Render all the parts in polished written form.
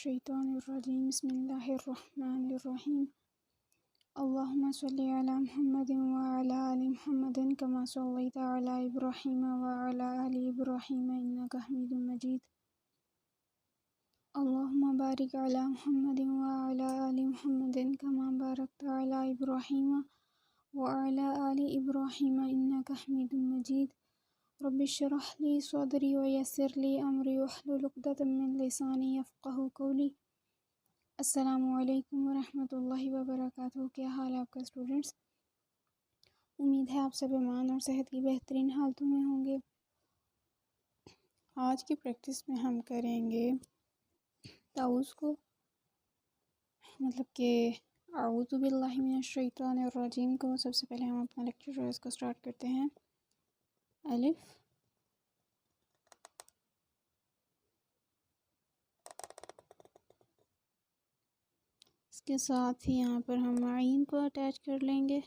الشیطان الرجیم بسم اللہ الرحمن الرحیم اللہم صلی علی محمد وعلی آل محمد کما صلیت علی ابراہیم وعلی آل ابراہیم انک حمید مجید اللہم بارک علی محمد وعلی آل محمد کما بارکت علی ابراہیم وعلی آل ابراہیم انک حمید مجید رب اشرح لی صدری ویسر لی امری واحلل عقدۃ من لسانی یفقہوا قولی۔ السلام علیکم ورحمۃ اللہ وبرکاتہ۔ کیا حال ہے آپ کا اسٹوڈنٹس؟ امید ہے آپ سب ایمان اور صحت کی بہترین حالتوں میں ہوں گے۔ آج کی پریکٹس میں ہم کریں گے تعوذ کو، مطلب کہ اعوذ باللہ من الشیطان الرجیم کو۔ سب سے پہلے ہم اپنا لیکچر جو ہے اس کو سٹارٹ کرتے ہیں۔ الف، اس کے ساتھ ہی یہاں پر ہم عین کو اٹیچ کر لیں گے۔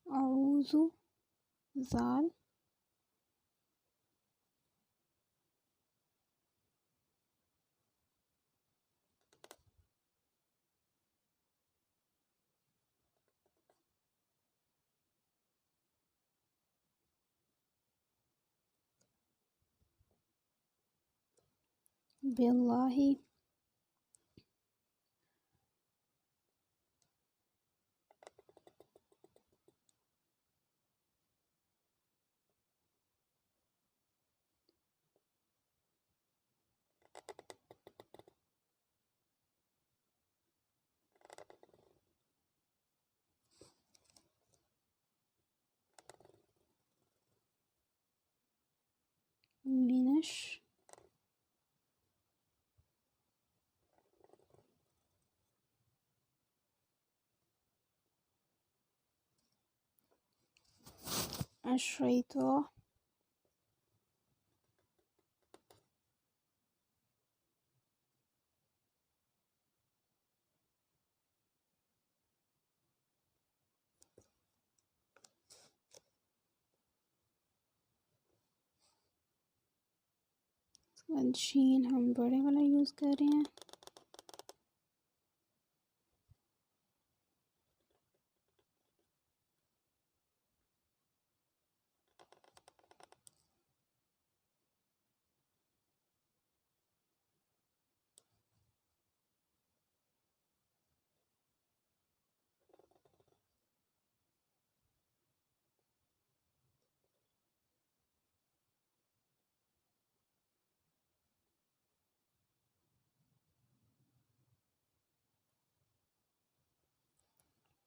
اعوذ، زال، باللہ، منش، الشیطان، شین ہم بڑے والا یوز کر رہے ہیں۔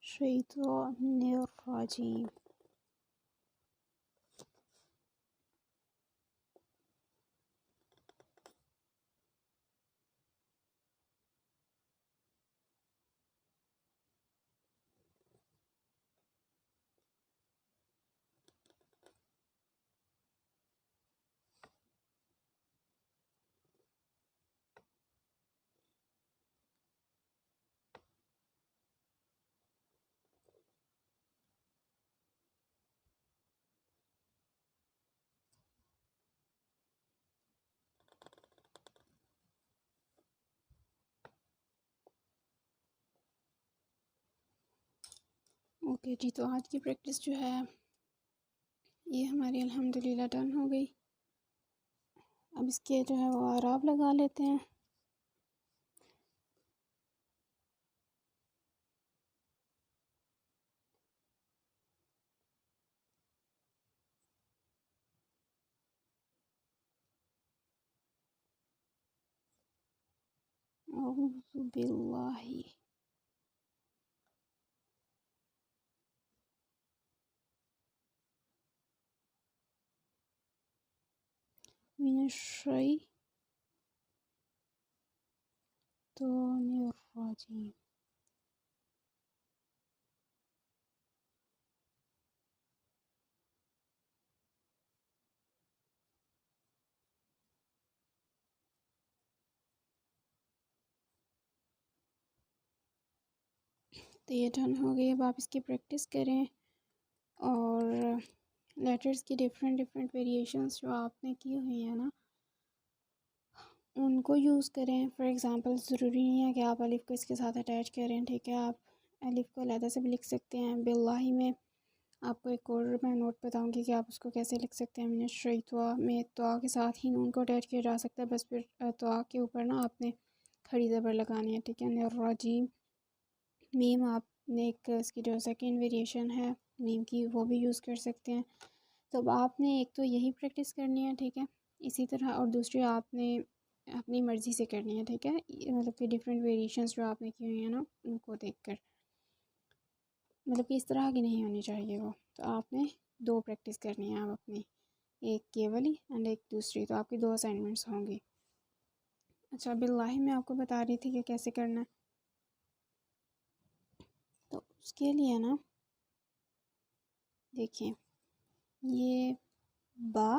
شیطان الرجیم، اوکے جی۔ تو آج کی پریکٹس جو ہے یہ ہماری الحمدللہ ڈن ہو گئی۔ اب اس کے جو ہے وہ اعراب لگا لیتے ہیں۔ اعوذ باللہ من الشیطان الرجیم، تو یہ ڈن ہو گئی. اب آپ اس کی پریکٹس کریں اور لیٹرز کی ڈفرینٹ ویریشنس جو آپ نے کی ہوئی ہیں نا ان کو یوز کریں. فار ایگزامپل ضروری نہیں ہے کہ آپ الف کو اس کے ساتھ اٹیچ کریں. ٹھیک ہے، آپ الف کو علیحدہ سے بھی لکھ سکتے ہیں. باللہ میں آپ کو ایک اور میں نوٹ بتاؤں گی کہ آپ اس کو کیسے لکھ سکتے ہیں. شیطوا میں توا کے ساتھ ہی نون کو اٹیچ کیا جا سکتا ہے، بس پھر توا کے اوپر نا آپ نے کھڑی زبر لگانی ہے. ٹھیک ہے، الرجیم میم آپ نے ایک اس کی جو سیکنڈ ویریشن ہے میم کی وہ بھی یوز کر سکتے ہیں. تو اب آپ نے ایک تو یہی پریکٹس کرنی ہے. ٹھیک ہے، اسی طرح اور دوسری آپ نے اپنی مرضی سے کرنی ہے. ٹھیک ہے، مطلب کہ ڈفرینٹ ویریشنس جو آپ نے کی ہوئی ہیں نا ان کو دیکھ کر، مطلب کہ اس طرح کی نہیں ہونی چاہیے وہ. تو آپ نے دو پریکٹس کرنی ہے آپ اپنی، ایک یہ والی اینڈ ایک دوسری. تو آپ کی دو اسائنمنٹس ہوں گی. اچھا، باللہ میں آپ کو بتا رہی تھی کہ کیسے کرنا ہے. تو اس کے لیے نا دیکھیں، یہ با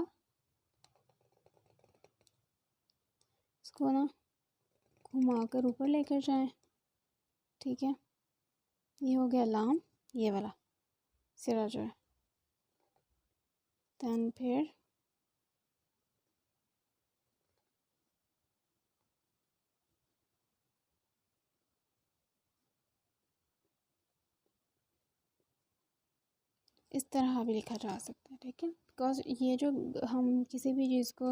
اس کو نا گھما کر اوپر لے کر جائیں. ٹھیک ہے، یہ ہو گیا لام، یہ والا سرا جو ہے. دین پھر اس طرح بھی لکھا جا سکتا ہے. ٹھیک ہے، بیکاز یہ جو ہم کسی بھی چیز کو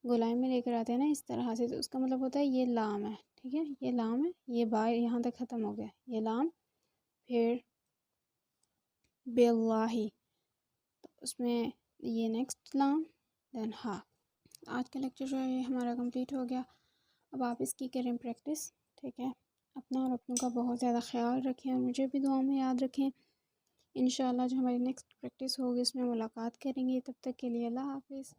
گولائی میں لے کر آتے ہیں نا اس طرح سے، تو اس کا مطلب ہوتا ہے یہ لام ہے. ٹھیک ہے، یہ لام ہے، یہ با یہاں تک ختم ہو گیا، یہ لام. پھر باللہ، تو اس میں یہ نیکسٹ لام دین ہا. آج کا لیکچر جو ہے یہ ہمارا کمپلیٹ ہو گیا. اب آپ اس کی کریں پریکٹس. ٹھیک ہے، اپنا اور اپنوں کا بہت زیادہ خیال رکھیں اور مجھے بھی دعاؤں میں یاد رکھیں. انشاءاللہ جو ہماری نیکسٹ پریکٹس ہوگی اس میں ملاقات کریں گے. تب تک کے لیے اللہ حافظ.